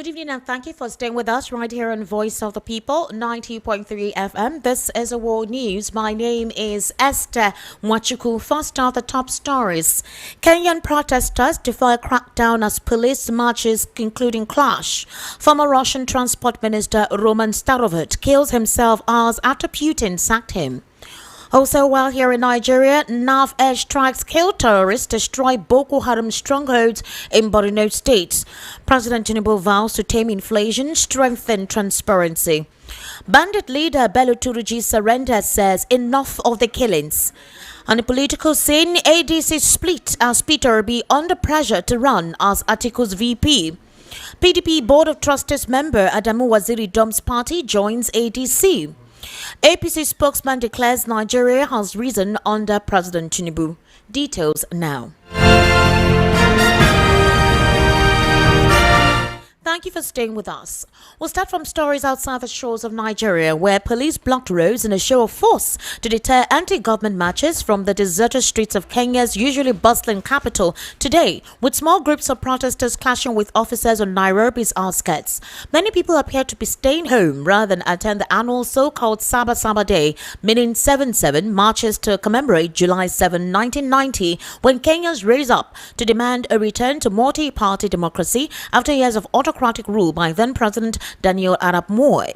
Good evening and thank you for staying with us right here on Voice of the People, 90.3 FM. This is a World News. My name is Esther Mwachuku. First are the top stories. Kenyan protesters defy crackdown as police marches including clash. Former Russian Transport Minister Roman Starovich kills himself hours after Putin sacked him. Also, while here in Nigeria, NAF airstrikes kill terrorists, destroy Boko Haram strongholds in Borno State. President Tinubu vows to tame inflation, strengthen transparency. Bandit leader Bello Turuji surrender says enough of the killings. On the political scene, ADC split as Peter Obi under pressure to run as Atiku's VP. PDP Board of Trustees member Adamu Waziri Dom's party joins ADC. APC spokesman declares Nigeria has risen under President Tinubu. Details now. Thank you for staying with us. We'll start from stories outside the shores of Nigeria, where police blocked roads in a show of force to deter anti-government marches from the deserted streets of Kenya's usually bustling capital today, with small groups of protesters clashing with officers on Nairobi's outskirts. Many people appear to be staying home rather than attend the annual so-called Saba Saba Day, meaning 7/7 marches to commemorate July 7, 1990, when Kenyans rose up to demand a return to multi-party democracy after years of autocratic rule by then-President Daniel Arap Moi.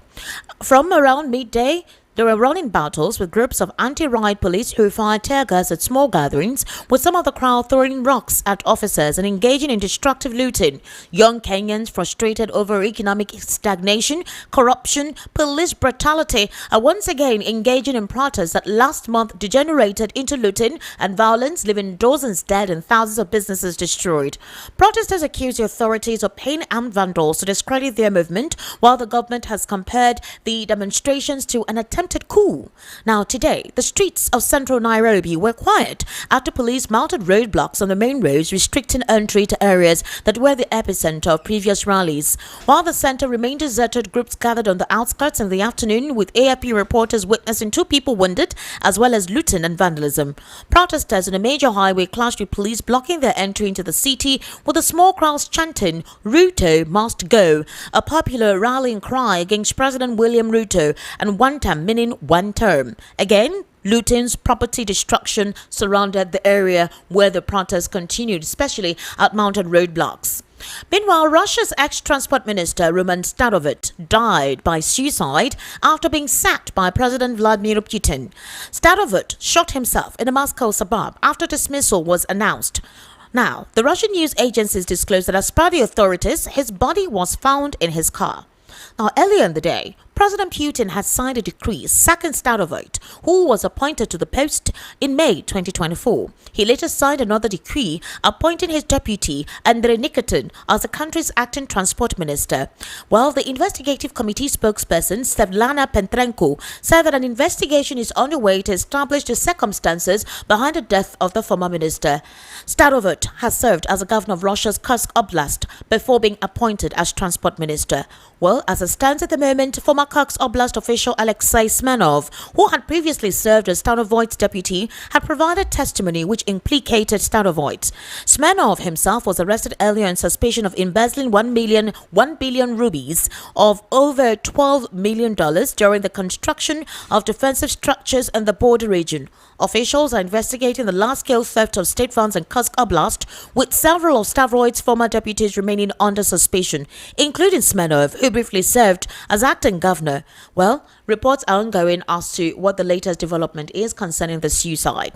From around midday, there were running battles with groups of anti-riot police who fired tear gas at small gatherings, with some of the crowd throwing rocks at officers and engaging in destructive looting. Young Kenyans, frustrated over economic stagnation, corruption, police brutality, are once again engaging in protests that last month degenerated into looting and violence, leaving dozens dead and thousands of businesses destroyed. Protesters accuse the authorities of paying armed vandals to discredit their movement, while the government has compared the demonstrations to an attempted coup. Now today, the streets of central Nairobi were quiet after police mounted roadblocks on the main roads, restricting entry to areas that were the epicenter of previous rallies. While the center remained deserted, groups gathered on the outskirts in the afternoon, with AFP reporters witnessing 2 people wounded, as well as looting and vandalism. Protesters on a major highway clashed with police blocking their entry into the city, with the small crowds chanting, "Ruto must go," a popular rallying cry against President William Ruto, and one time meaning one term. Again, lootings, property destruction surrounded the area where the protests continued, especially at mounted roadblocks. Meanwhile, Russia's ex-transport minister Roman Starovich died by suicide after being sacked by President Vladimir Putin. Starovich shot himself in a Moscow suburb after dismissal was announced. Now, the Russian news agencies disclosed that as per the authorities, his body was found in his car. Now, earlier in the day, President Putin had signed a decree sacking Starovich, who was appointed to the post in May 2024. He later signed another decree appointing his deputy, Andrei Nikitin, as the country's acting transport minister. Well, the investigative committee spokesperson, Svetlana Petrenko, said that an investigation is underway to establish the circumstances behind the death of the former minister. Starovich has served as a governor of Russia's Kursk Oblast before being appointed as transport minister. Well, as it stands at the moment, former Kursk Oblast official Alexei Smenov, who had previously served as Starovoit's deputy, had provided testimony which implicated Starovoit. Smenov himself was arrested earlier on suspicion of embezzling 1 billion rupees of over $12 million during the construction of defensive structures in the border region. Officials are investigating the large-scale theft of state funds in Kursk Oblast, with several of Starovoit's former deputies remaining under suspicion, including Smenov, who briefly served as acting governor. Well, reports are ongoing as to what the latest development is concerning the suicide.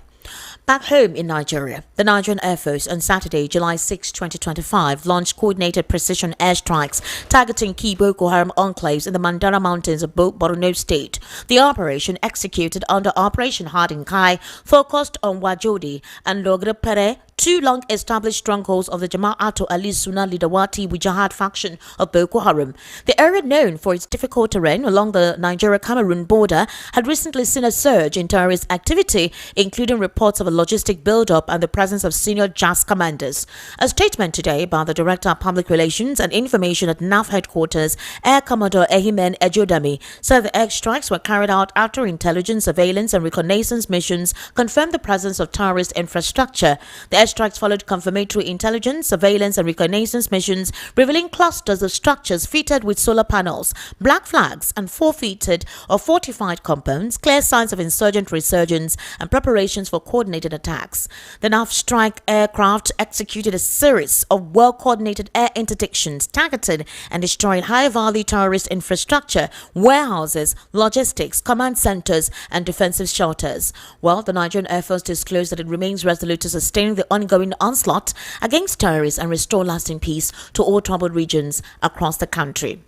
Back home in Nigeria, the Nigerian Air Force on Saturday, July 6, 2025, launched coordinated precision airstrikes targeting key Boko Haram enclaves in the Mandara Mountains of Borno State. The operation, executed under Operation Hardin Kai, focused on Wajodi and Logrepere, 2 long-established strongholds of the Jama'atu Ali Sunnah Lidawati Wijahad faction of Boko Haram. The area, known for its difficult terrain along the Nigeria-Cameroon border, had recently seen a surge in terrorist activity, including reports reports of a logistic build-up and the presence of senior JAS commanders. A statement today by the Director of Public Relations and Information at NAF headquarters, Air Commodore Ehimen Ejodami, said the airstrikes were carried out after intelligence, surveillance and reconnaissance missions confirmed the presence of terrorist infrastructure. The airstrikes followed confirmatory intelligence, surveillance and reconnaissance missions revealing clusters of structures fitted with solar panels, black flags and fortified compounds, clear signs of insurgent resurgence and preparations for coordinated attacks. The NAF strike aircraft executed a series of well-coordinated air interdictions targeting and destroying high-value terrorist infrastructure, warehouses, logistics, command centers and defensive shelters. Well, the Nigerian Air Force disclosed that it remains resolute to sustain the ongoing onslaught against terrorists and restore lasting peace to all troubled regions across the country.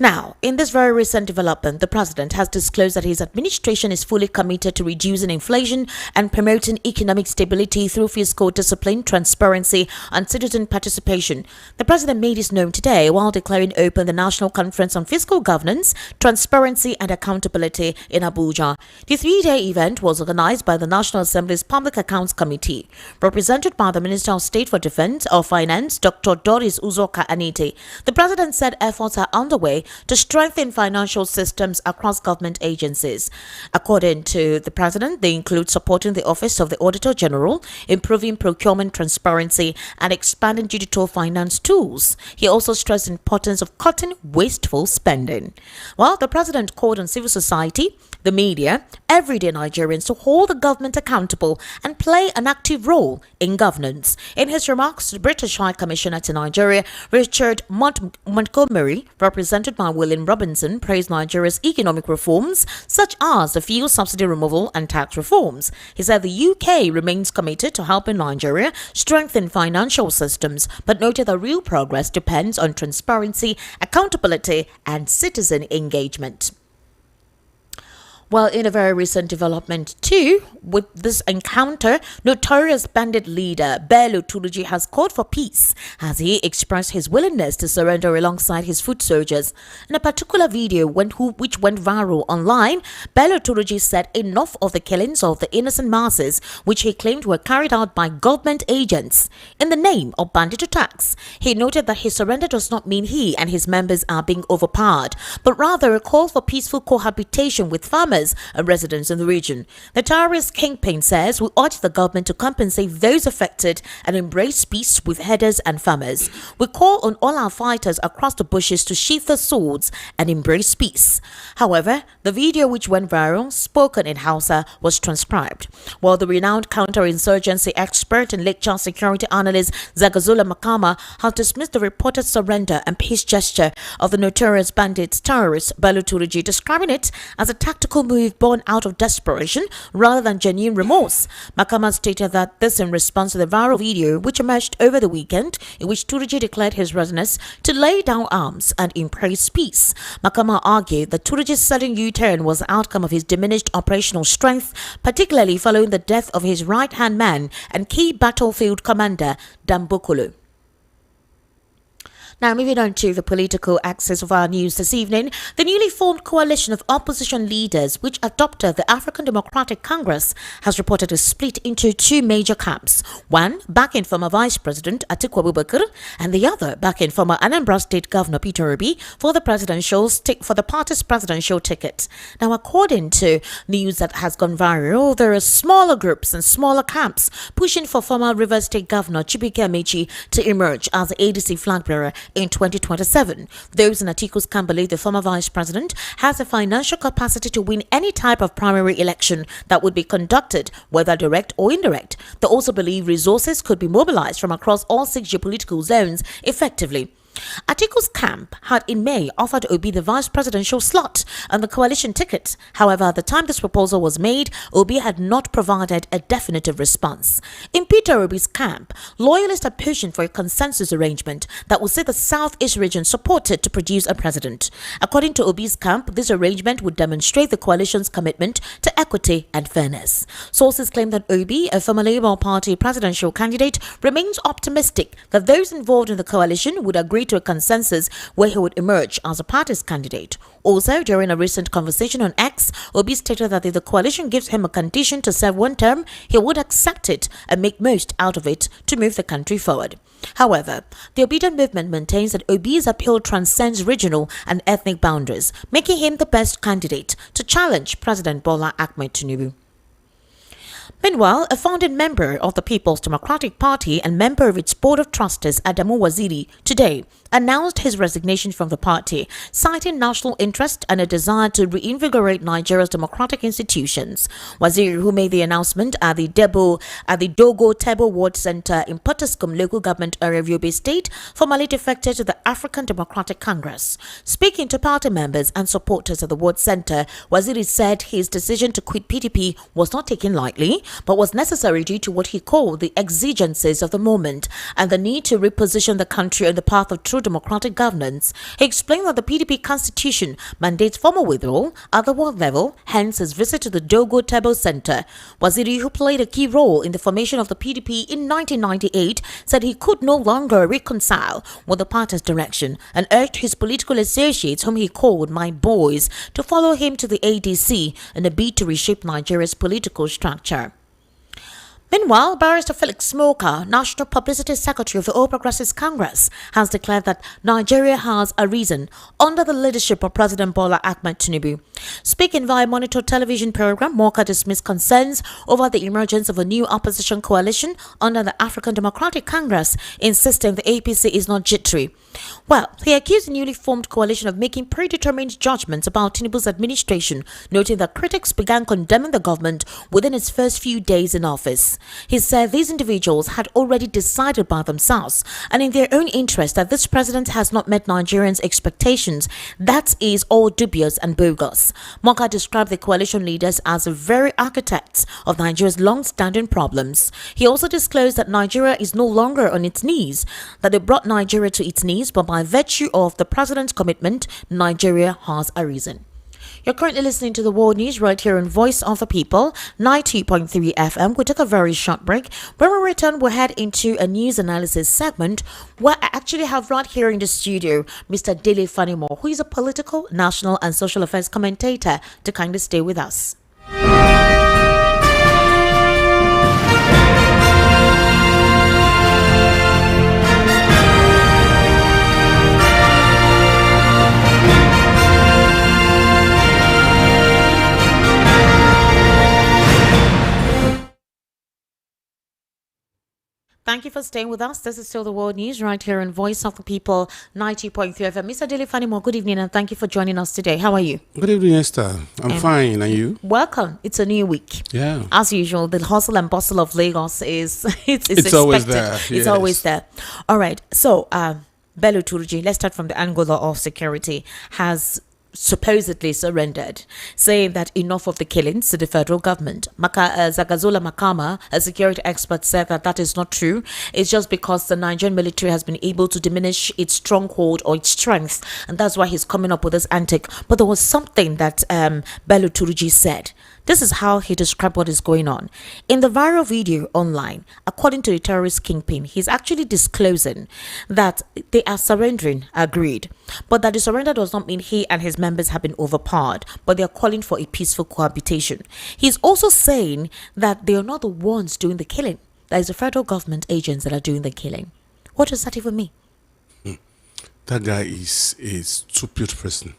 Now, in this very recent development, the president has disclosed that his administration is fully committed to reducing inflation and promoting economic stability through fiscal discipline, transparency, and citizen participation. The president made this known today while declaring open the National Conference on Fiscal Governance, Transparency and Accountability in Abuja. The three-day event was organized by the National Assembly's Public Accounts Committee, represented by the Minister of State for Defense or Finance, Dr. Doris Uzoka Anite. The president said efforts are underway to strengthen financial systems across government agencies. According to the president, they include supporting the Office of the Auditor General, improving procurement transparency, and expanding digital finance tools. He also stressed the importance of cutting wasteful spending. While the president called on civil society, the media, everyday Nigerians to hold the government accountable and play an active role in governance. In his remarks, the British High Commissioner to Nigeria, Richard Montgomery, represented by William Robinson, praised Nigeria's economic reforms, such as the fuel subsidy removal and tax reforms. He said the UK remains committed to helping Nigeria strengthen financial systems, but noted that real progress depends on transparency, accountability, and citizen engagement. Well, in a very recent development too, with this encounter, notorious bandit leader Bello Turji has called for peace as he expressed his willingness to surrender alongside his foot soldiers. In a particular video which went viral online, Bello Turji said enough of the killings of the innocent masses, which he claimed were carried out by government agents in the name of bandit attacks. He noted that his surrender does not mean he and his members are being overpowered, but rather a call for peaceful cohabitation with farmers and residents in the region. The terrorist kingpin says we urge the government to compensate those affected and embrace peace with herders and farmers. We call on all our fighters across the bushes to sheath their swords and embrace peace. However, the video which went viral, spoken in Hausa, was transcribed. While the renowned counterinsurgency expert and Lake Charles security analyst Zagazola Makama has dismissed the reported surrender and peace gesture of the notorious bandits terrorist Bello Turji, describing it as a tactical move born out of desperation rather than genuine remorse. Makama stated that this in response to the viral video which emerged over the weekend in which Turji declared his readiness to lay down arms and embrace peace. Makama argued that Turji's sudden U-turn was the outcome of his diminished operational strength, particularly following the death of his right-hand man and key battlefield commander Dambokolo. Now, moving on to the political axis of our news this evening, the newly formed coalition of opposition leaders, which adopted the African Democratic Congress, has reported to split into two major camps. One backing former Vice President Atiku Abubakar, and the other backing former Anambra State Governor Peter Obi for the party's presidential ticket. Now, according to news that has gone viral, there are smaller groups and smaller camps pushing for former Rivers State Governor Chibuike Amechi to emerge as the ADC Flagbearer in 2027. Those in Atiku's camp believe the former vice president has the financial capacity to win any type of primary election that would be conducted, whether direct or indirect. They also believe resources could be mobilized from across all 6 geopolitical zones effectively. Atiku's camp had in May offered Obi the vice presidential slot on the coalition ticket. However, at the time this proposal was made, Obi had not provided a definitive response. In Peter Obi's camp, loyalists are pushing for a consensus arrangement that will see the Southeast region supported to produce a president. According to Obi's camp, this arrangement would demonstrate the coalition's commitment to equity and fairness. Sources claim that Obi, a former Labour Party presidential candidate, remains optimistic that those involved in the coalition would agree to a consensus where he would emerge as a party's candidate. Also, during a recent conversation on X, Obi stated that if the coalition gives him a condition to serve one term, he would accept it and make most out of it to move the country forward. However, the Obedient movement maintains that Obi's appeal transcends regional and ethnic boundaries, making him the best candidate to challenge President Bola Ahmed Tinubu. Meanwhile, a founding member of the People's Democratic Party and member of its board of trustees, Adamu Waziri, today announced his resignation from the party, citing national interest and a desire to reinvigorate Nigeria's democratic institutions. Waziri, who made the announcement at the Dogo Tebo Ward Center in Potiskum local government area of Yobe State, formally defected to the African Democratic Congress. Speaking to party members and supporters at the Ward Center, Waziri said his decision to quit PDP was not taken lightly, but was necessary due to what he called the exigencies of the moment and the need to reposition the country on the path of true democratic governance. He explained that the PDP constitution mandates formal withdrawal at the world level, hence his visit to the Dogo Tebo Center. Waziri, who played a key role in the formation of the PDP in 1998, said he could no longer reconcile with the party's direction and urged his political associates, whom he called my boys, to follow him to the ADC in a bid to reshape Nigeria's political structure. Meanwhile, Barrister Felix Smoker, National Publicity Secretary of the All Progressives Congress, has declared that Nigeria has arisen under the leadership of President Bola Ahmed Tinubu. Speaking via Monitor television program, Moka dismissed concerns over the emergence of a new opposition coalition under the African Democratic Congress, insisting the APC is not jittery. Well, he accused the newly formed coalition of making predetermined judgments about Tinubu's administration, noting that critics began condemning the government within its first few days in office. He said these individuals had already decided by themselves and in their own interest that this president has not met Nigerians' expectations. That is all dubious and bogus. Moka described the coalition leaders as the very architects of Nigeria's long-standing problems. He also disclosed that Nigeria is no longer on its knees, that they brought Nigeria to its knees, but by virtue of the president's commitment, Nigeria has arisen. You're currently listening to the World News right here on Voice of the People, 90.3 FM. We'll take a very short break. When we return, we'll head into a news analysis segment where I actually have right here in the studio Mr. Dele Fanimo, who is a political, national and social affairs commentator, to kindly stay with us. Thank you for staying with us. This is still the World News right here on Voice of the People, 90.3 FM. Mr. Dele Fanimo, good evening and thank you for joining us today. How are you? Good evening, Esther. I'm fine. And you? Welcome. It's a new week. Yeah. As usual, the hustle and bustle of Lagos is it's expected. Always there. It's yes. always there. All right. So, Bello Turji, let's start from the angle of security, has supposedly surrendered, saying that enough of the killings to the federal government. Zagazola Makama, a security expert, said that that is not true. It's just because the Nigerian military has been able to diminish its stronghold or its strength, and that's why he's coming up with this antic. But there was something that Bello Turji said. This is how he described what is going on. In the viral video online, according to the terrorist kingpin, he's actually disclosing that they are surrendering, agreed, but that the surrender does not mean he and his members have been overpowered, but they are calling for a peaceful cohabitation. He's also saying that they are not the ones doing the killing. That is the federal government agents that are doing the killing. What does that even mean? That guy is a stupid person.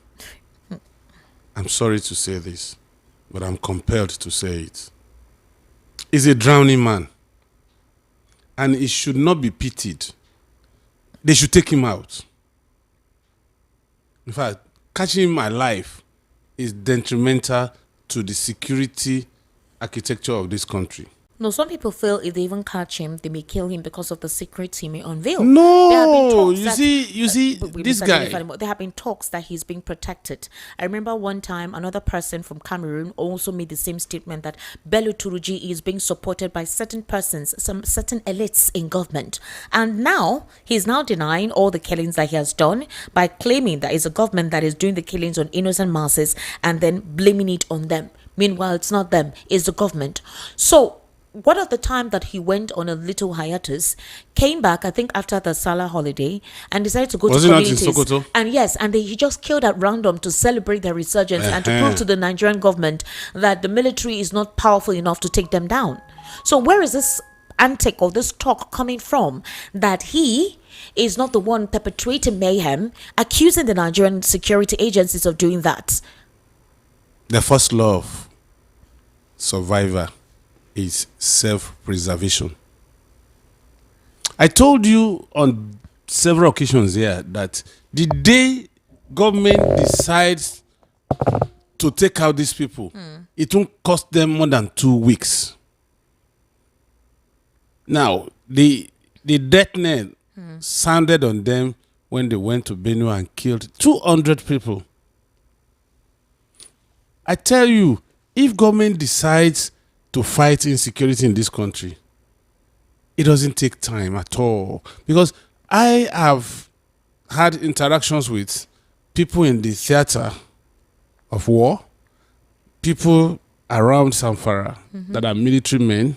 I'm sorry to say this, but I'm compelled to say it. He's a drowning man, and he should not be pitied. They should take him out. In fact, catching him alive is detrimental to the security architecture of this country. No, some people feel if they even catch him, they may kill him because of the secrets he may unveil. No, you see, this guy. There have been talks that he's being protected. I remember one time another person from Cameroon also made the same statement that Bello Turji is being supported by certain persons, some certain elites in government. And now, he's now denying all the killings that he has done by claiming that it's a government that is doing the killings on innocent masses and then blaming it on them. Meanwhile, it's not them, it's the government. So, one of the time that he went on a little hiatus, came back, I think after the Salah holiday, and decided to go Was to it not in communities. Sokoto? And yes, and he just killed at random to celebrate their resurgence and to prove to the Nigerian government that the military is not powerful enough to take them down. So where is this antic or this talk coming from that he is not the one perpetrating mayhem, accusing the Nigerian security agencies of doing that? The first law of survivor is self-preservation. I told you on several occasions here that the day government decides to take out these people, it won't cost them more than 2 weeks. Now, the death knell sounded on them when they went to Benue and killed 200 people. I tell you, if government decides to fight insecurity in this country, it doesn't take time at all. Because I have had interactions with people in the theater of war, people around Zamfara that are military men,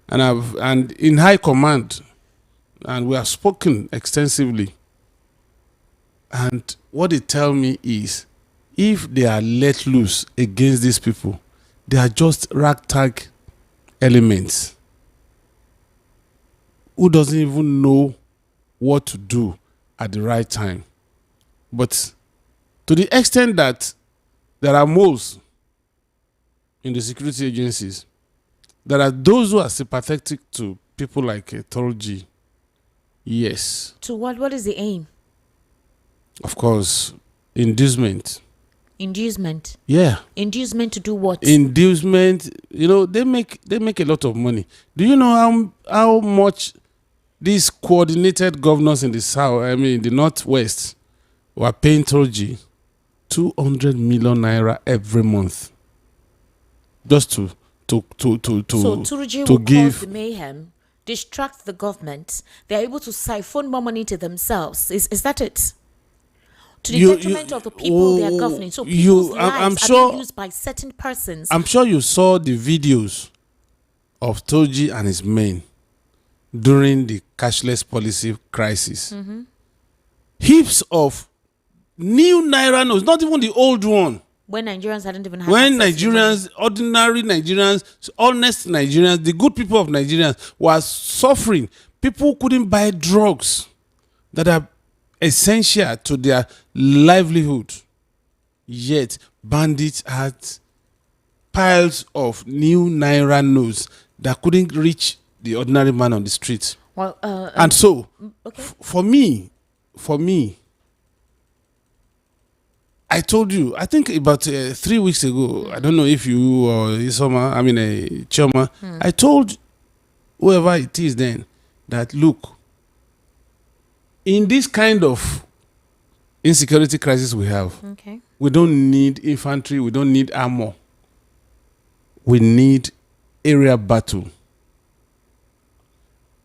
and in high command, and we have spoken extensively. And what they tell me is, if they are let loose against these people, they are just ragtag elements who doesn't even know what to do at the right time. But to the extent that there are moles in the security agencies, there are those who are sympathetic to people like Torji. Yes. To what? What is the aim? Of course, inducement. Inducement. Yeah. Inducement to do what? Inducement. You know, they make a lot of money. Do you know how much these coordinated governors in the south, in the northwest, were paying Torji 200 million naira every month just to so Turji will cause the mayhem, distract the government. They're able to siphon more money to themselves. Is that it? To the detriment of the people they are governing. So people's lives are being used by certain persons. I'm sure you saw the videos of Toji and his men during the cashless policy crisis. Heaps of new Naira notes, not even the old one. When Nigerians hadn't even had When access to Nigerians, ordinary Nigerians, honest Nigerians, the good people of Nigerians were suffering. People couldn't buy drugs that are essential to their livelihood. Yet bandits had piles of new Naira notes that couldn't reach the ordinary man on the street. Well, and so, okay. For me, I told you, I think about 3 weeks ago, I don't know if you or Isoma, Chioma, I told whoever it is then that, look, in this kind of insecurity crisis we have, we don't need infantry, we don't need armor. We need area battle.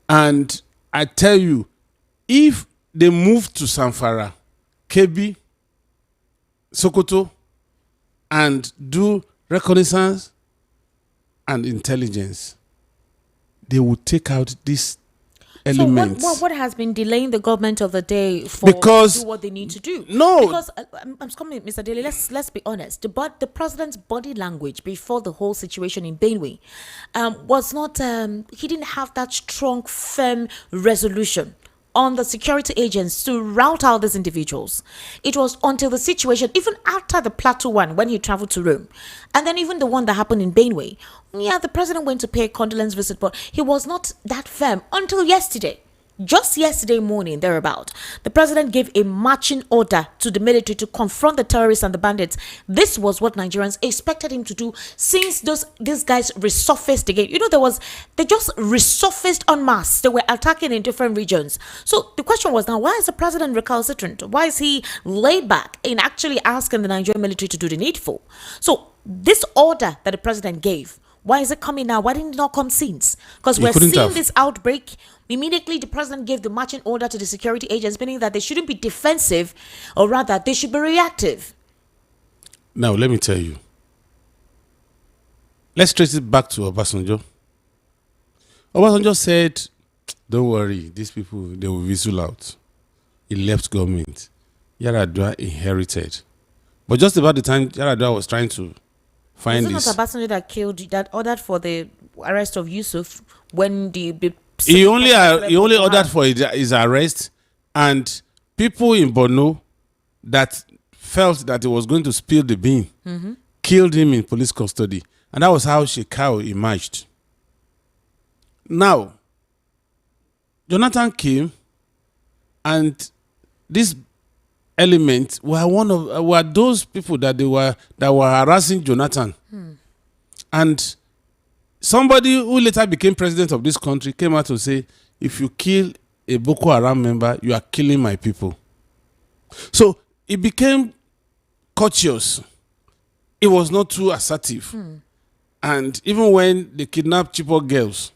And I tell you, if they move to Zamfara, Kebbi, Sokoto, and do reconnaissance and intelligence, they will take out this elements. So what has been delaying the government of the day for to do what they need to do? No. Because I'm coming, Mr. Daly, let's be honest. The president's body language before the whole situation in Benue was not, he didn't have that strong, firm resolution on the security agents to rout out these individuals. It was until the situation, even after the Plateau one, when he traveled to Rome, and then even the one that happened in Benue, the president went to pay a condolence visit, but he was not that firm until yesterday. Just yesterday morning, thereabout, the president gave a marching order to the military to confront the terrorists and the bandits. This was what Nigerians expected him to do since these guys resurfaced again. They just resurfaced en masse. They were attacking in different regions. So the question was now, why is the president recalcitrant? Why is he laid back in actually asking the Nigerian military to do the needful? So this order that the president gave, why is it coming now? Why didn't it not come since? Because we're seeing this outbreak. Immediately, the president gave the marching order to the security agents, meaning that they shouldn't be defensive, or rather, they should be reactive. Now, let me tell you. Let's trace it back to Obasanjo. Obasanjo said, don't worry, these people, they will whistle out. He left government. Yaradua inherited. But just about the time Yaradua was trying to find Was it this... not Obasanjo that ordered for the arrest of Yusuf when the He only ordered for his arrest, and people in Borno that felt that he was going to spill the bean killed him in police custody. And that was how Shekau emerged. Now, Jonathan came, and this element were those people that were harassing Jonathan. And somebody who later became president of this country came out to say, if you kill a Boko Haram member, you are killing my people. So it became courteous. It was not too assertive. And even when they kidnapped Chibok girls,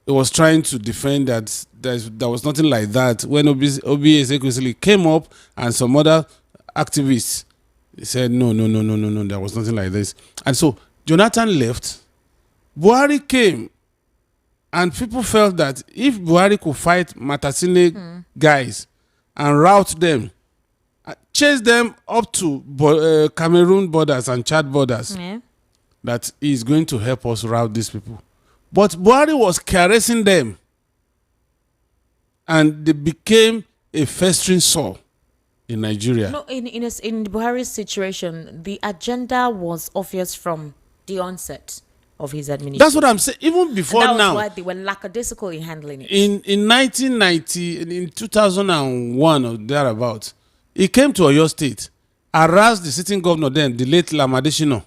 it was trying to defend that there was nothing like that. When Obi Ezekwesili came up and some other activists said, no, there was nothing like this. And so Jonathan left. Buhari came, and people felt that if Buhari could fight Matasine guys and rout them, chase them up to Cameroon borders and Chad borders, that he is going to help us rout these people. But Buhari was caressing them, and they became a festering sore in Nigeria. No, in Buhari's situation, the agenda was obvious from the onset of his administration. That's what I'm saying. Even before and that now, was why they were lackadaisical in handling it. in 1990, in 2001 or thereabouts, he came to Oyo State, harassed the sitting governor then, the late Lamadeshino,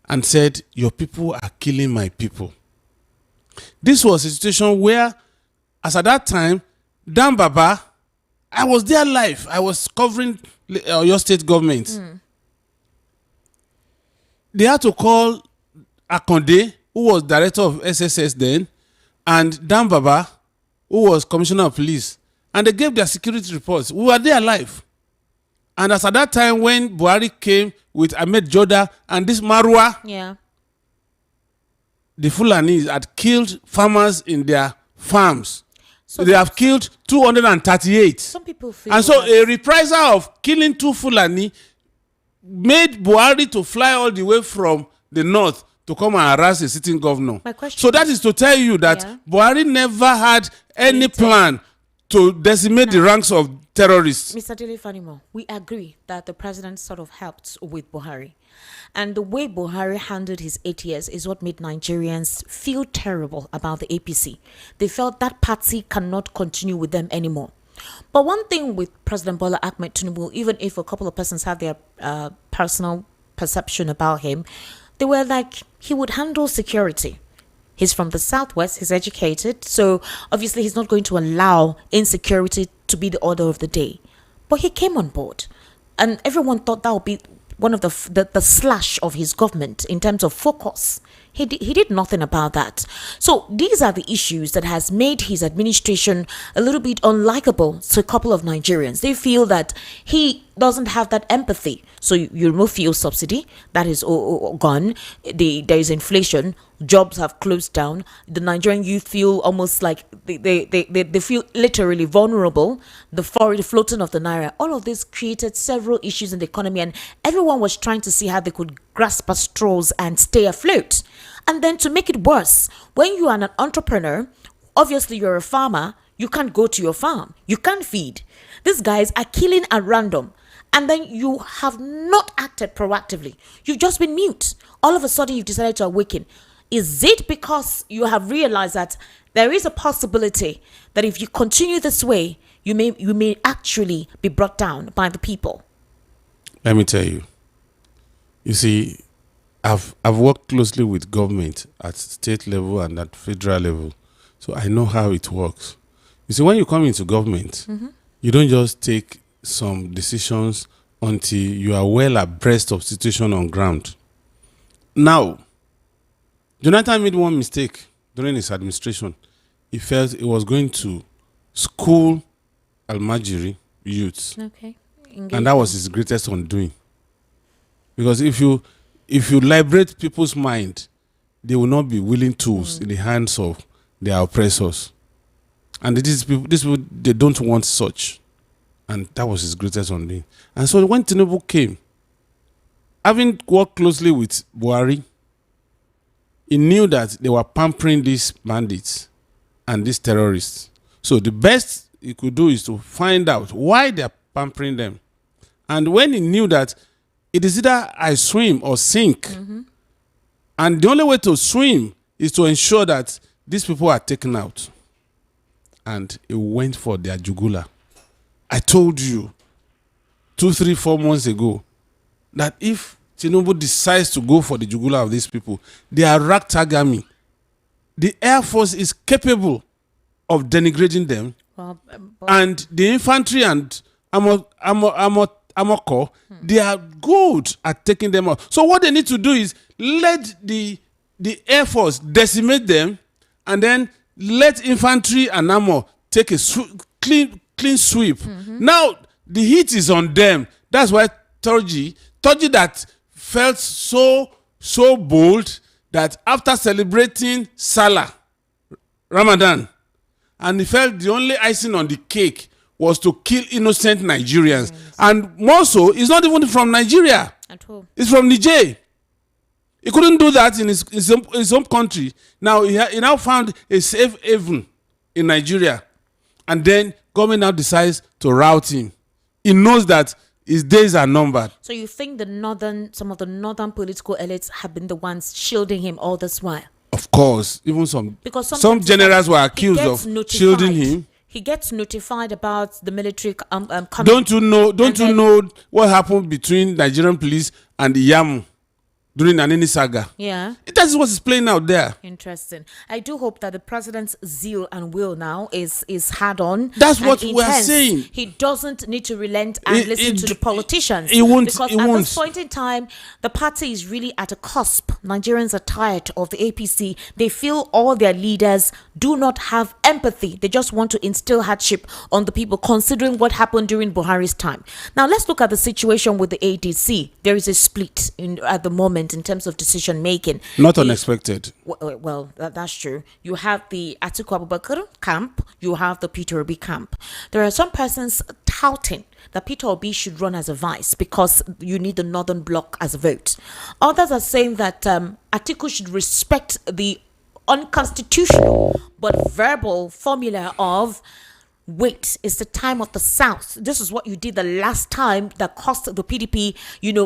and said, your people are killing my people. This was a situation where, as at that time, Dan Baba, I was there live. I was covering your state government. They had to call Akonde, who was director of SSS then, and Dan Baba, who was commissioner of police. And they gave their security reports. We were there live. And as at that time, when Buhari came with Ahmed Joda and this Marwa, the Fulanis had killed farmers in their farms. So they have killed 238. Some people feel, and so a reprisal of killing 2 Fulani made Buhari to fly all the way from the north to come and harass a sitting governor. So that is to tell you that Buhari never had any plan to decimate the ranks of terrorists. Mr. Dele Fanimo, we agree that the president sort of helped with Buhari. And the way Buhari handled his 8 years is what made Nigerians feel terrible about the APC. They felt that party cannot continue with them anymore. But one thing with President Bola Ahmed Tinubu, even if a couple of persons have their personal perception about him, they were like, he would handle security. He's from the southwest, he's educated, so obviously he's not going to allow insecurity to be the order of the day. But he came on board, and everyone thought that would be one of the slash of his government in terms of focus. He did nothing about that. So these are the issues that has made his administration a little bit unlikable to a couple of Nigerians. They feel that he doesn't have that empathy. So you remove fuel subsidy, that is gone. There is inflation. Jobs have closed down. The Nigerian youth feel almost like they feel literally vulnerable. The floating of the naira. All of this created several issues in the economy, and everyone was trying to see how they could grasp at straws and stay afloat. And then to make it worse, when you are an entrepreneur, obviously you're a farmer, you can't go to your farm. You can't feed. These guys are killing at random. And then you have not acted proactively. You've just been mute. All of a sudden you've decided to awaken. Is it because you have realized that there is a possibility that if you continue this way, you may actually be brought down by the people? Let me tell you. You see, I've worked closely with government at state level and at federal level, so I know how it works. You see, when you come into government, you don't just take some decisions until you are well abreast of situation on ground. Now, Jonathan made one mistake during his administration. He felt he was going to school Almajiri youths, and that was his greatest undoing. Because if you liberate people's mind, they will not be willing tools in the hands of they are oppressors. And these people, they don't want such. And that was his greatest undoing. And so when Tinubu came, having worked closely with Buhari, he knew that they were pampering these bandits and these terrorists. So the best he could do is to find out why they are pampering them. And when he knew that it is either I swim or sink, and the only way to swim is to ensure that these people are taken out. And he went for their jugular. I told you 2, 3, 4 months ago that if Tinubu decides to go for the jugular of these people, they are ragtag army. The Air Force is capable of denigrating them, and the infantry and armor corps, they are good at taking them out. So what they need to do is let the Air Force decimate them, and then let infantry and armor take a clean sweep. Now the heat is on them. That's why Turji that felt so bold that after celebrating Salah, Ramadan, and he felt the only icing on the cake was to kill innocent Nigerians. And more so, it's not even from Nigeria. At all. It's from Niger. He couldn't do that in his home country. Now he now found a safe haven in Nigeria, and then government now decides to rout him. He knows that his days are numbered. So you think some of the northern political elites have been the ones shielding him all this while? Of course, even some generals were accused of shielding him. He gets notified about the military coming. Don't you know what happened between Nigerian police and the Yamu during Anini saga? Yeah. That is what is playing out there. Interesting. I do hope that the president's zeal and will now is hard on. That's what we are saying. He doesn't need to relent and listen to the politicians. He won't. Because at this point in time, the party is really at a cusp. Nigerians are tired of the APC. They feel all their leaders do not have empathy. They just want to instill hardship on the people, considering what happened during Buhari's time. Now, let's look at the situation with the ADC. There is a split at the moment in terms of decision making. Not unexpected. Well, that's true. You have the Atiku Abubakar camp, you have the Peter Obi camp. There are some persons touting that Peter Obi should run as a vice because you need the Northern Bloc as a vote. Others are saying that Atiku should respect the unconstitutional but verbal formula of wait, it's the time of the South. This is what you did the last time that cost the PDP,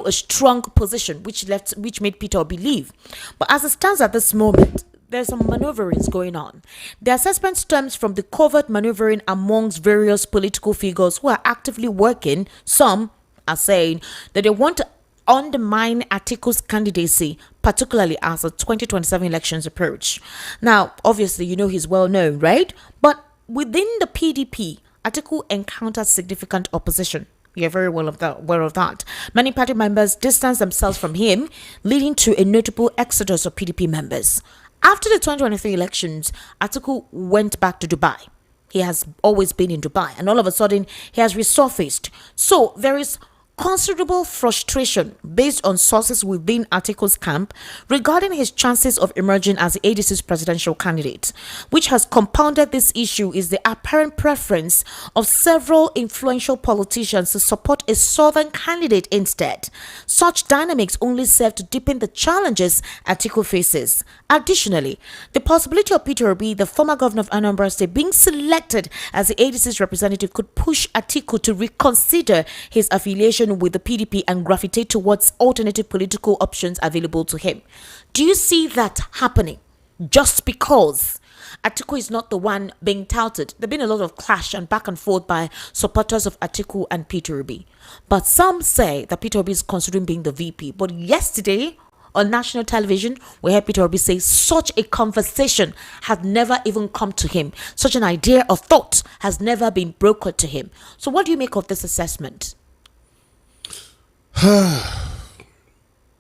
a strong position, which made Peter Obi leave. But as it stands at this moment, there's some maneuverings going on. The assessment stems from the covert maneuvering amongst various political figures who are actively working. Some are saying that they want to undermine Atiku's candidacy, particularly as the 2027 elections approach. Now, obviously, he's well known, right? But within the PDP, Atiku encounters significant opposition. You're very aware of that. Many party members distance themselves from him, leading to a notable exodus of PDP members. After the 2023 elections, Atiku went back to Dubai. He has always been in Dubai, and all of a sudden, he has resurfaced. So there is considerable frustration based on sources within Atiku's camp regarding his chances of emerging as the ADC's presidential candidate. Which has compounded this issue is the apparent preference of several influential politicians to support a southern candidate instead. Such dynamics only serve to deepen the challenges Atiku faces. Additionally, the possibility of Peter Obi, the former governor of Anambra State, being selected as the ADC's representative could push Atiku to reconsider his affiliation with the PDP and gravitate towards alternative political options available to him. Do you see that happening? Just because Atiku is not the one being touted. There's been a lot of clash and back and forth by supporters of Atiku and Peter Obi. But some say that Peter Obi is considering being the VP. But yesterday, on national television, we heard Peter Obi say such a conversation had never even come to him. Such an idea or thought has never been brokered to him. So what do you make of this assessment?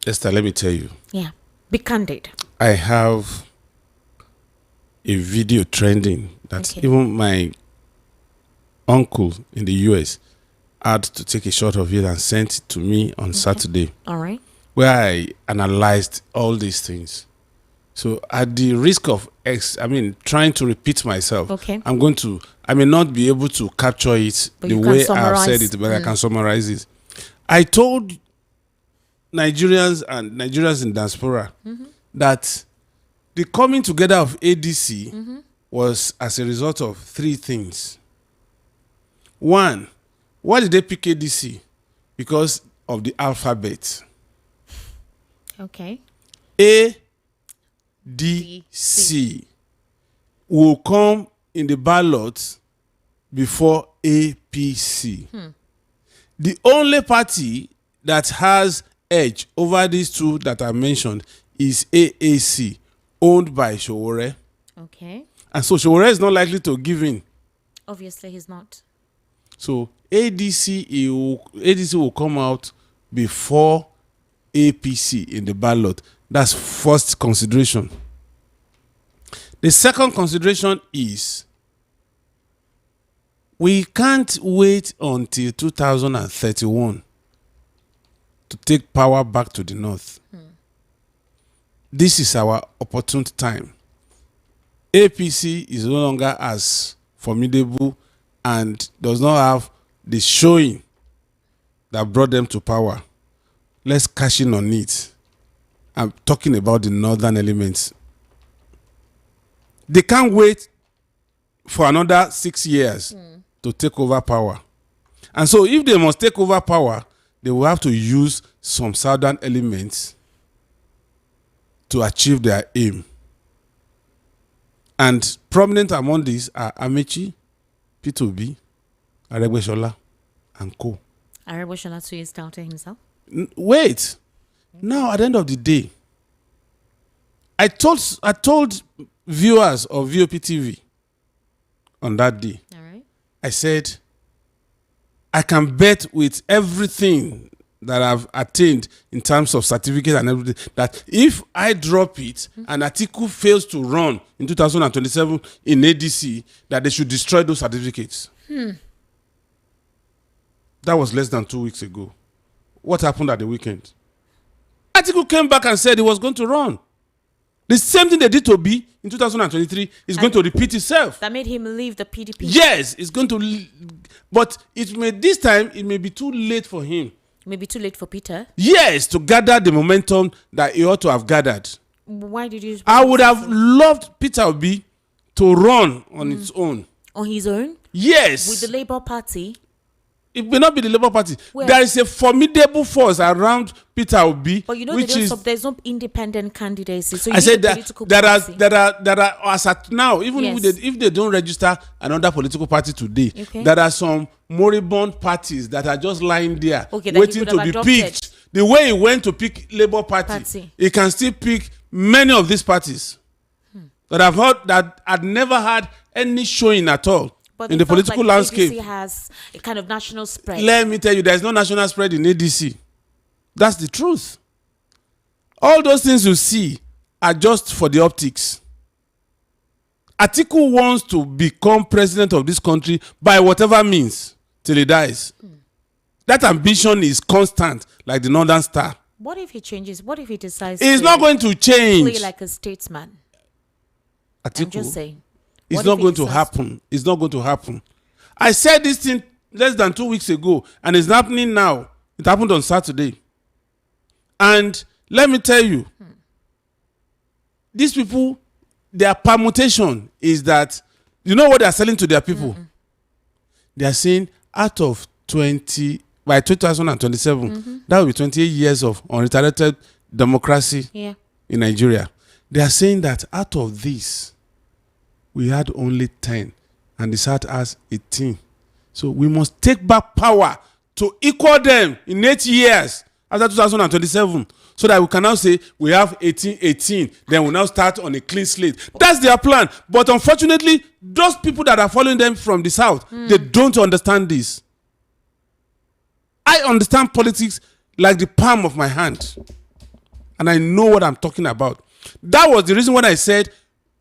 Esther, let me tell you. Yeah, be candid. I have a video trending that even my uncle in the US had to take a shot of it and sent it to me on Saturday. All right. Where I analyzed all these things. So at the risk of trying to repeat myself, Okay. I may not be able to capture it But the you can way I've summarize. said it, but I can summarize it. I told Nigerians and Nigerians in diaspora that the coming together of ADC was as a result of three things. One, why did they pick ADC? Because of the alphabet. Okay. ADC will come in the ballot before APC. The only party that has edge over these two that I mentioned is AAC, owned by Sowore. Okay. And so Sowore is not likely to give in. Obviously, he's not. So ADC will come out before APC in the ballot. That's first consideration. The second consideration is we can't wait until 2031 to take power back to the north. This is our opportune time. APC is no longer as formidable and does not have the showing that brought them to power. Let's cash in on it. I'm talking about the northern elements. They can't wait for another 6 years to take over power. And so if they must take over power, they will have to use some southern elements to achieve their aim. And prominent among these are Amechi, P2B, Aregbesola, and co. Aregbesola too is doubting himself. Wait. Now, at the end of the day, I told viewers of VOP TV on that day, All right. I said, I can bet with everything that I've attained in terms of certificate and everything, that if I drop it and Atiku fails to run in 2027 in ADC, that they should destroy those certificates. That was less than 2 weeks ago. What happened at the weekend? Atiku came back and said he was going to run. The same thing they did to B in 2023 is going to repeat itself. That made him leave the PDP. Yes, it's going to. But this time, it may be too late for him. Maybe too late for Peter. Yes, to gather the momentum that he ought to have gathered. Why did you? I would have loved Peter Obi to run on its own. On his own? Yes. With the Labour Party? It may not be the Labour Party. Well, there is a formidable force around Peter Obi. But you know, which there's no independent candidacy. So I said that there are as at now, even Yes. if they don't register another political party today, Okay. there are some moribund parties that are just lying there Okay, that he waiting could to have be adopted. picked. The way he went to pick Labour Party, he can still pick many of these parties that I've heard that had never had any showing at all But in it the felt political like landscape. ADC has a kind of national spread. Let me tell you, there's no national spread in ADC. That's the truth. All those things you see are just for the optics. Atiku wants to become president of this country by whatever means till he dies. That ambition is constant, like the Northern Star. What if he changes? What if he decides It's to not going to play change. like a statesman? I'm just Atiku, saying. it's What not if he going to decides- happen. It's not going to happen. I said this thing less than 2 weeks ago, and it's happening now. It happened on Saturday. And let me tell you, these people, their permutation is that, you know what they are selling to their people? They are saying out of 20, by 2027, that will be 28 years of unreiterated democracy Yeah. in Nigeria. They are saying that out of this, we had only 10 and the South has 18. So we must take back power to equal them in 8 years after 2027, so that we can now say we have 18, then we now start on a clean slate. That's their plan. But unfortunately, those people that are following them from the South, they don't understand this. I understand politics like the palm of my hand. And I know what I'm talking about. That was the reason when I said,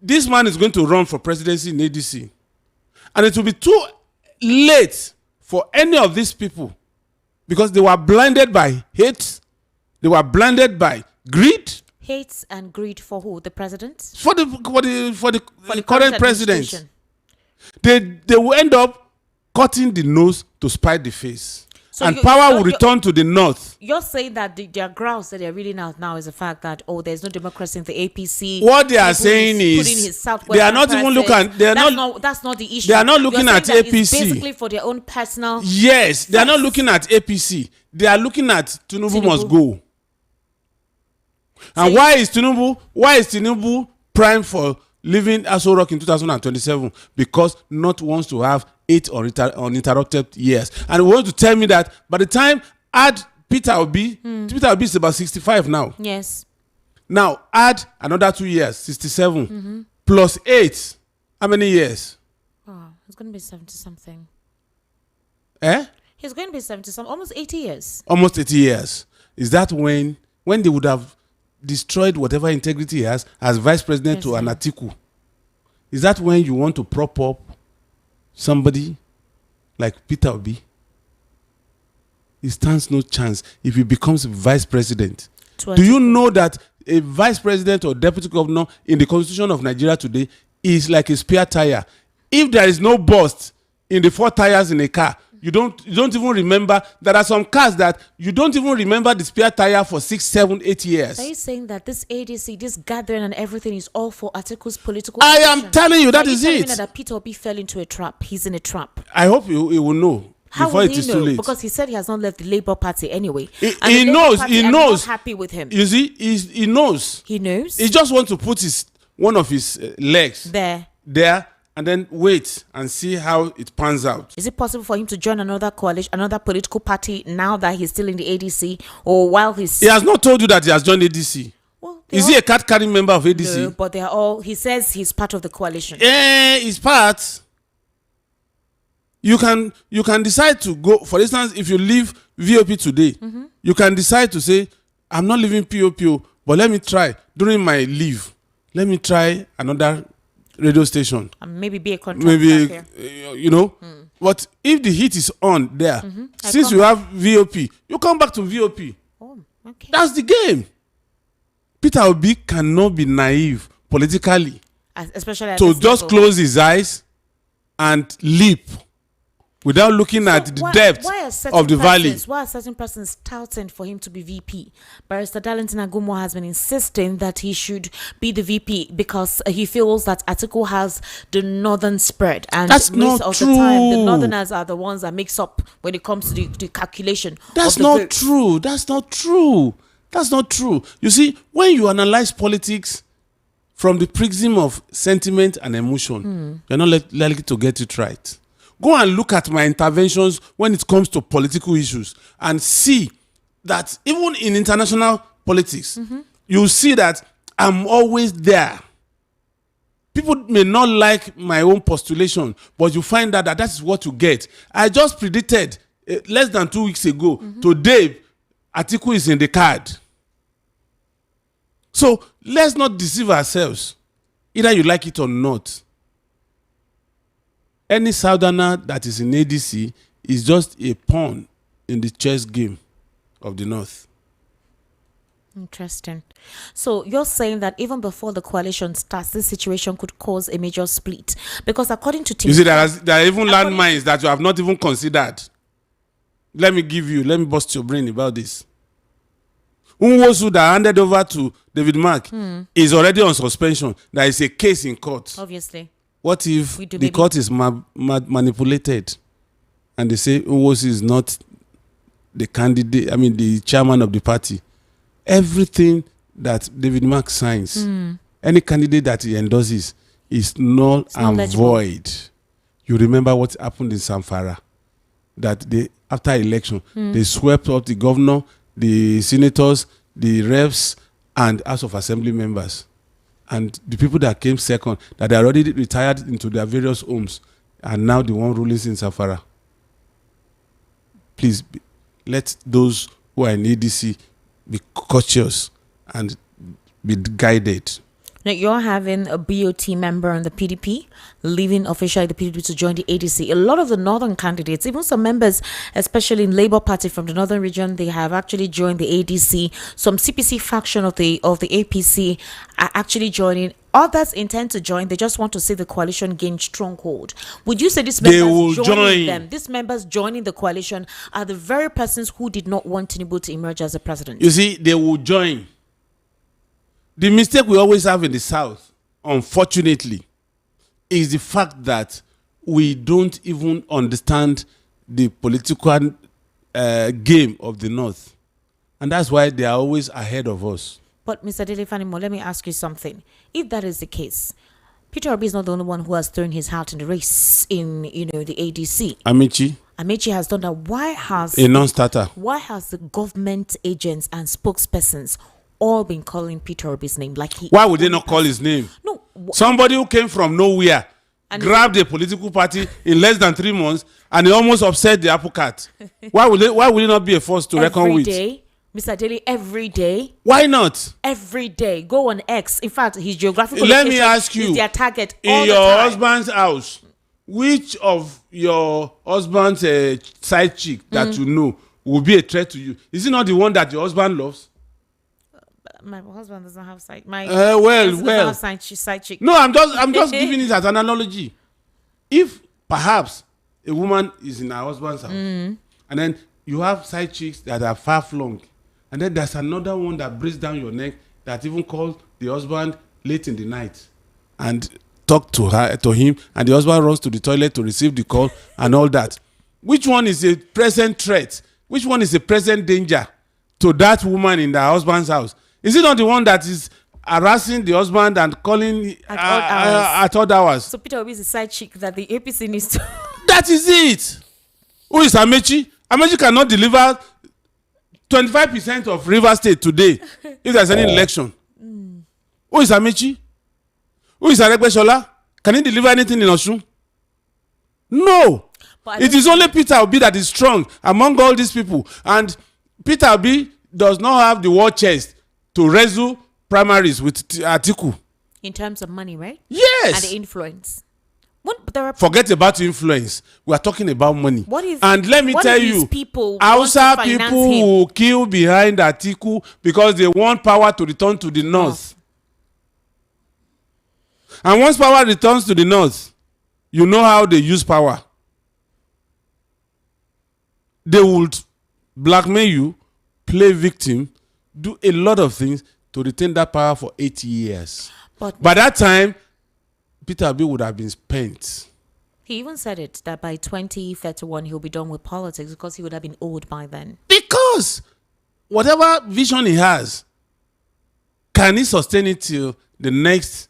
this man is going to run for presidency in ADC. And it will be too late for any of these people, because they were blinded by hate, they were blinded by greed. Hate and greed for who? The president? For the For the current president. administration. They will end up cutting the nose to spite the face. So and power will you're- return to the north. You're saying that their grounds that they're reading out now is the fact that there's no democracy in the APC. What they are Tinubu saying putting is his Southwestern they are not even looking at that's not the issue. they are not looking You're at saying that it's APC. basically for their own personal. Yes, they are not First. looking at APC. They are looking at Tinubu must Tinubu. go. And So why is Tinubu prime for leaving Aso Rock in 2027? Because North wants to have 8 uninterrupted years. And he wants to tell me that by the time add Peter Obi, Peter Obi is about 65 now. Yes. Now add another 2 years, 67 plus 8. How many years? Oh, it's going to be 70 something. Eh? He's going to be 70 something, almost 80 years. Almost 80 years. Is that when they would have destroyed whatever integrity he has as vice president to an Atiku? Is that when you want to prop up somebody like Peter Obi? He stands no chance if he becomes vice president. Do you know that a vice president or deputy governor in the constitution of Nigeria today is like a spare tire? If there is no burst in the 4 tires in a car, you don't even remember. There are some cars that you don't even remember the spare tire for 6, 7, 8 years. Are you saying that this ADC, this gathering and everything is all for Atiku's political I am ambition? telling you, that Are is telling it. me that Peter Obi fell into a trap? He's in a trap. I hope he will know How before will it he is know? too late. Because he said he has not left the Labour Party anyway. He And the Labour knows. Party He are knows. not happy with him. You see, he knows. He knows. He just wants to put one of his legs there. and then wait and see how it pans out. Is it possible for him to join another coalition, another political party now that he's still in the ADC, or while he's? He has not told you that he has joined ADC. Well, Is he a card-carrying member of ADC? No, but they are all. He says he's part of the coalition. He's part. You can decide to go. For instance, if you leave VOP today, you can decide to say, "I'm not leaving POPO, but let me try during my leave. Let me try another radio station. And maybe be a contract. Maybe But if the heat is on there, since you have VOP, you come back to VOP. Oh, okay. That's the game. Peter Obi cannot be naive politically Especially at to this just level. close his eyes and leap without looking at the depth of the valley. Why are certain persons touting for him to be VP? Barrister Darlington Agumo has been insisting that he should be the VP because he feels that Atiku has the northern spread, and That's most not of the time the true. northerners are the ones that makes up when it comes to the calculation. That's of the not votes. true. That's not true. That's not true. You see, when you analyze politics from the prism of sentiment and emotion, you're not likely to get it right. Go and look at my interventions when it comes to political issues and see that even in international politics, you see that I'm always there. People may not like my own postulation, but you find out that is what you get. I just predicted less than 2 weeks ago, today, Atiku is in the card. So let's not deceive ourselves. Either you like it or not. Any southerner that is in ADC is just a pawn in the chess game of the north. Interesting. So you're saying that even before the coalition starts, this situation could cause a major split because according to Tim, You see, there are even landmines that you have not even considered. Let me bust your brain about this. Nwosu that handed over to David Mark is already on suspension. There is a case in court. obviously. What if the court is manipulated and they say Nwosu is not the candidate, the chairman of the party? Everything that David Mark signs, any candidate that he endorses is null and void. You remember what happened in Zamfara? That after election, they swept up the governor, the senators, the reps, and House of Assembly members. And the people that came second, that they already retired into their various homes, are now the one ruling in Zamfara. Please, let those who are in ADC be cautious and be guided. Now, you're having a BOT member on the PDP leaving officially the PDP to join the ADC. A lot of the northern candidates, even some members, especially in Labour Party from the northern region, they have actually joined the ADC. Some CPC faction of the APC are actually joining. Others intend to join. They just want to see the coalition gain stronghold. Would you say these members joining them, these members joining the coalition, are the very persons who did not want Tinubu to emerge as a president? You see, they will join. The mistake we always have in the South, unfortunately, is the fact that we don't even understand the political game of the North. And that's why they are always ahead of us. But Mr. Dele-Fanimo, let me ask you something. If that is the case, Peter Obi is not the only one who has thrown his hat in the race in, the ADC. Amici has done that. Why has a non-starter? Why has the government agents and spokespersons all been calling Peter Obi's name? Why would they not call his name? No. Somebody who came from nowhere, and grabbed a political party in less than 3 months, and he almost upset the apple cart. Why would he not be a force to reckon with? Every day, Mr. Dele, every day. Why not? Every day. Go on X. In fact, his geographical Let location me ask you, is their target in all your the time. husband's house, which of your husband's side chick that you know will be a threat to you? Is it not the one that your husband loves? My husband doesn't have side. Well. Side chick. No, I'm just giving it as an analogy. If perhaps a woman is in her husband's house, and then you have side chicks that are far flung, and then there's another one that breaks down your neck that even calls the husband late in the night and talk to him, and the husband runs to the toilet to receive the call and all that. Which one is a present threat? Which one is a present danger to that woman in her husband's house? Is it not the one that is harassing the husband and calling at odd hours? So Peter Obi is a side chick that the APC needs to. That is it. Who is Amechi? Amechi cannot deliver 25% of River State today if there's any election. Who is Amechi? Who is Aregbesola? Can he deliver anything in Osun? No. It is only Peter Obi that is strong among all these people. And Peter Obi does not have the war chest to wrestle primaries with Atiku. In terms of money, right? Yes. And influence. Forget about influence. We are talking about money. And let me tell you, people Hausa people will kill behind Atiku because they want power to return to the north. And once power returns to the north, you know how they use power. They would blackmail you, play victim, do a lot of things to retain that power for 8 years. But by that time, Peter Obi would have been spent. He even said it, that by 2031 he'll be done with politics because he would have been old by then. Because whatever vision he has, can he sustain it till the next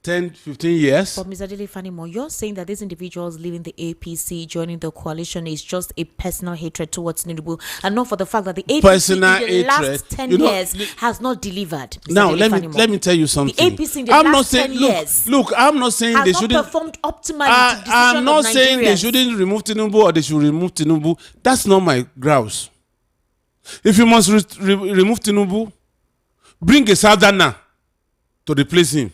10, 15 years? But Mr. Dele-Fanimo, you're saying that these individuals leaving the APC, joining the coalition, is just a personal hatred towards Tinubu, and not for the fact that the APC in the last 10 years has not delivered. Mr. Now, let me tell you something. The APC in the last 10 years look, I'm not saying they shouldn't performed optimally. I'm not saying they shouldn't remove Tinubu or they should remove Tinubu. That's not my grouse. If you must remove Tinubu, bring a southerner to replace him.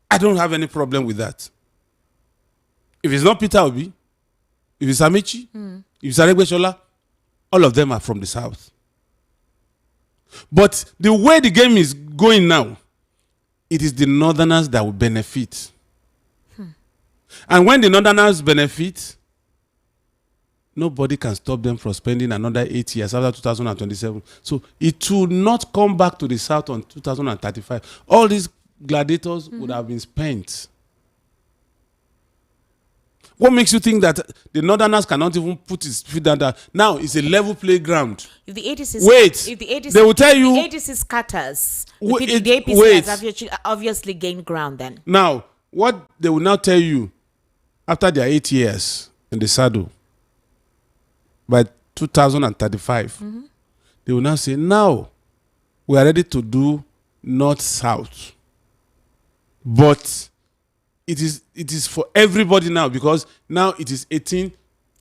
I don't have any problem with that. If it's not Peter Obi, if it's Amici, if it's Aregbesola, all of them are from the south. But the way the game is going now, it is the northerners that will benefit. And when the northerners benefit, nobody can stop them from spending another 8 years after 2027. So it will not come back to the south on 2035. All these gladiators would have been spent. What makes you think that the northerners cannot even put his feet down there? Now it's a level playground. If the ADC they will tell you the ADC scatters. The APC has obviously gained ground then. Now, what they will now tell you after their 8 years in the saddle, by 2035, they will now say, now we are ready to do north-south. But it is for everybody now, because now it is 18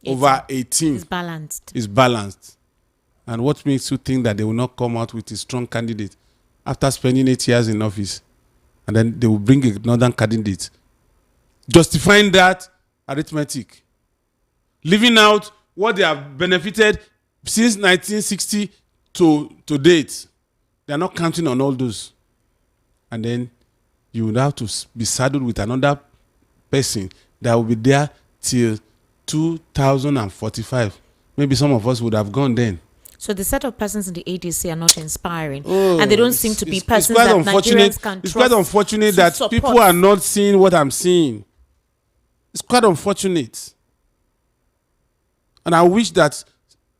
over 18. It's balanced. And what makes you think that they will not come out with a strong candidate? after spending 8 years in office, and then they will bring another candidate, justifying that arithmetic, leaving out what they have benefited since 1960 to date. They are not counting on all those. And then you would have to be saddled with another person that will be there till 2045. Maybe some of us would have gone then. So the set of persons in the ADC are not inspiring, and they don't seem to be persons that Nigerians can It's trust. quite unfortunate that support. people are not seeing what I'm seeing. It's quite unfortunate. And I wish that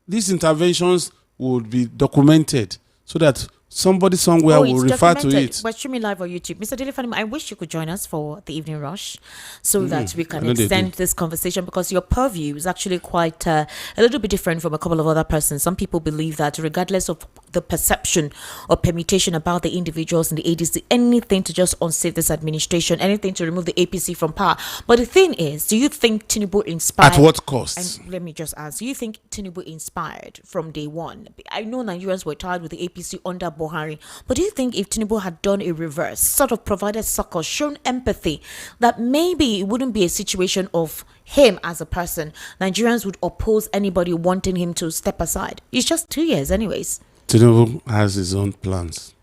these interventions would be documented so that somebody somewhere will refer to it. We're streaming live on YouTube. Mr. Delifanim, I wish you could join us for the evening rush so that we can extend this conversation, because your purview is actually quite a little bit different from a couple of other persons. Some people believe that regardless of the perception or permutation about the individuals in the ADC, anything to just unseat this administration, anything to remove the APC from power. But the thing is, do you think Tinubu inspired? At what cost? And let me just ask, do you think Tinubu inspired from day one? I know Nigerians were tired with the APC under Buhari, but do you think if Tinubu had done a reverse, sort of provided succor, shown empathy, that maybe it wouldn't be a situation of him as a person, Nigerians would oppose anybody wanting him to step aside? It's just 2 years anyways. Tinubu has his own plans.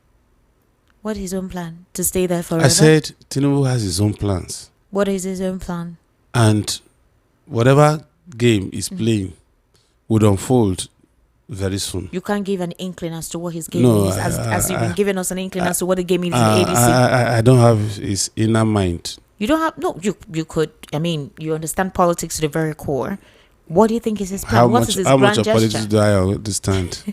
What is his own plan? To stay there forever? I said Tinubu has his own plans. What is his own plan? And whatever game he's playing would unfold very soon. You can't give an inkling as to what his game is, as you've been giving us an inkling as to what the game is in the ADC. I don't have his inner mind. You don't have, no, you could, I mean, you understand politics to the very core. What do you think is his plan? What is his how grand much of gesture? politics do I understand?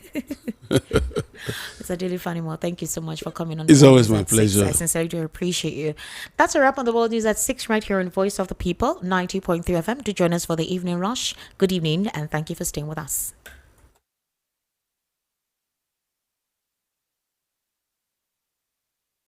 Mr. Daily Fanimo, thank you so much for coming on. It's the always World my News at 6. pleasure. I sincerely do appreciate you. That's a wrap on the World News at 6 right here on Voice of the People, 90.3 FM. Do join us for the evening rush. Good evening, and thank you for staying with us.